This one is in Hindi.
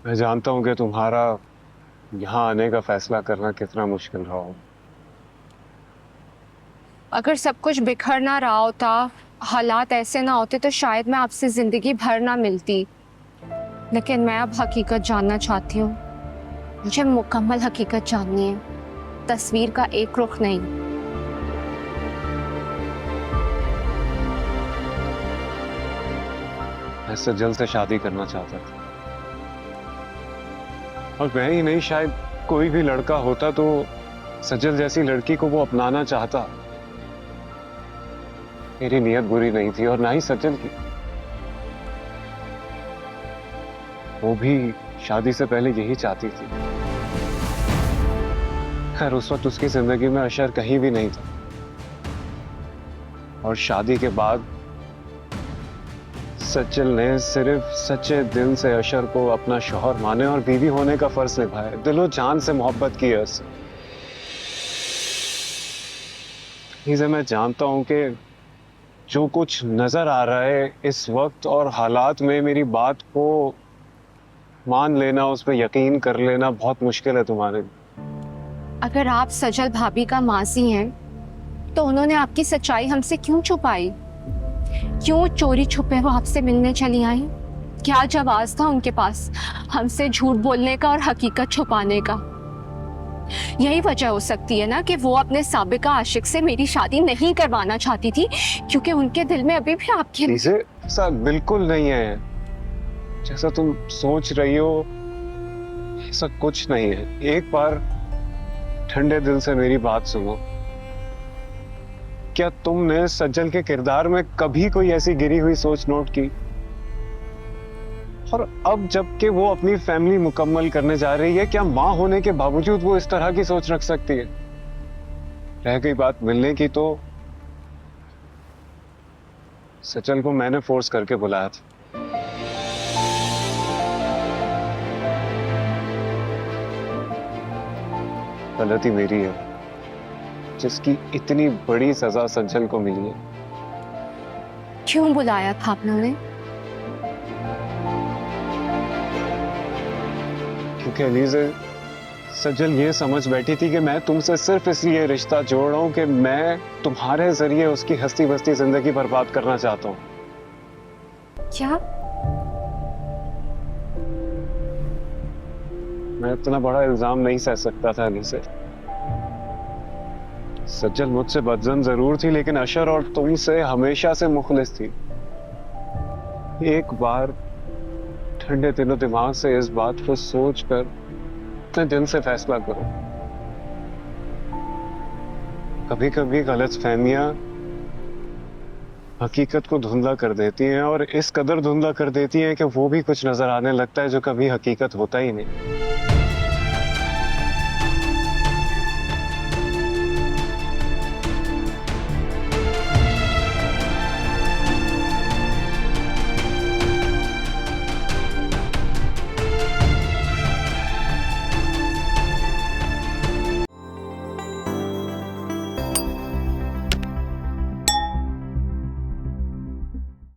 मैं जानता हूँ कि तुम्हारा यहाँ आने का फैसला करना कितना मुश्किल रहा हो। अगर सब कुछ बिखर ना रहा होता, हालात ऐसे ना होते तो शायद मैं आपसे जिंदगी भर ना मिलती। लेकिन मैं अब हकीकत जानना चाहती हूँ। मुझे मुकम्मल हकीकत जाननी है, तस्वीर का एक रुख नहीं। मैं सज्जल से शादी करना चाहता था, और मैं ही नहीं, शायद कोई भी लड़का होता तो सज्जल जैसी लड़की को वो अपनाना चाहता। मेरी नीयत बुरी नहीं थी और ना ही सज्जल की। वो भी शादी से पहले यही चाहती थी। खैर, उस वक्त उसकी जिंदगी में अशर कहीं भी नहीं था, और शादी के बाद सज्जल ने सिर्फ सच्चे दिल से अशर को अपना शौहर माने और बीवी होने का फर्ज निभाया। दिलो जान से मोहब्बत की है उससे। इसे मैं जानता हूं कि जो कुछ नजर आ रहा है इस वक्त और हालात में, मेरी बात को मान लेना, उस पर यकीन कर लेना बहुत मुश्किल है तुम्हारे लिए। अगर आप सजल भाभी का मासी हैं, तो उन्होंने आपकी सच्चाई हमसे क्यों छुपाई? क्यों चोरी छुपे वो आपसे मिलने चली आई? क्या जवाब था उनके पास हमसे झूठ बोलने का और हकीकत छुपाने का? यही वजह हो सकती है ना कि वो अपने साबिका आशिक से मेरी शादी नहीं करवाना चाहती थी, क्योंकि उनके दिल में अभी भी आपके चीजें ऐसा बिल्कुल नहीं है जैसा तुम सोच रही हो। ऐसा कुछ नहीं है। एक बार ठंडे दिल से मेरी बात सुनो। क्या तुमने सज्जल के किरदार में कभी कोई ऐसी गिरी हुई सोच नोट की? और अब जबकि वो अपनी फैमिली मुकम्मल करने जा रही है, क्या मां होने के बावजूद वो इस तरह की सोच रख सकती है? रह गई बात मिलने की, तो सज्जल को मैंने फोर्स करके बुलाया था। गलती मेरी है, जिसकी इतनी बड़ी सजा सज्जल को मिली है। क्यों बुलाया था आप लोगों ने? क्योंकि अलीज़े, सज्जल ये समझ बैठी थी कि मैं तुमसे सिर्फ इसलिए रिश्ता जोड़ रहा हूं कि मैं तुम्हारे जरिए उसकी हंसती बसती जिंदगी बर्बाद करना चाहता हूं। क्या? मैं इतना बड़ा इल्जाम नहीं सह सकता था अलीज़े। सज्जल मुझसे बदजन जरूर थी, लेकिन अशर और तुमसे हमेशा से मुखलिस थी। एक बार ठंडे दिलो दिमाग से इस बात को सोच कर अपने दिल से फैसला करो। कभी कभी गलतफहमियां हकीकत को धुंधला कर देती हैं, और इस कदर धुंधला कर देती हैं कि वो भी कुछ नजर आने लगता है जो कभी हकीकत होता ही नहीं।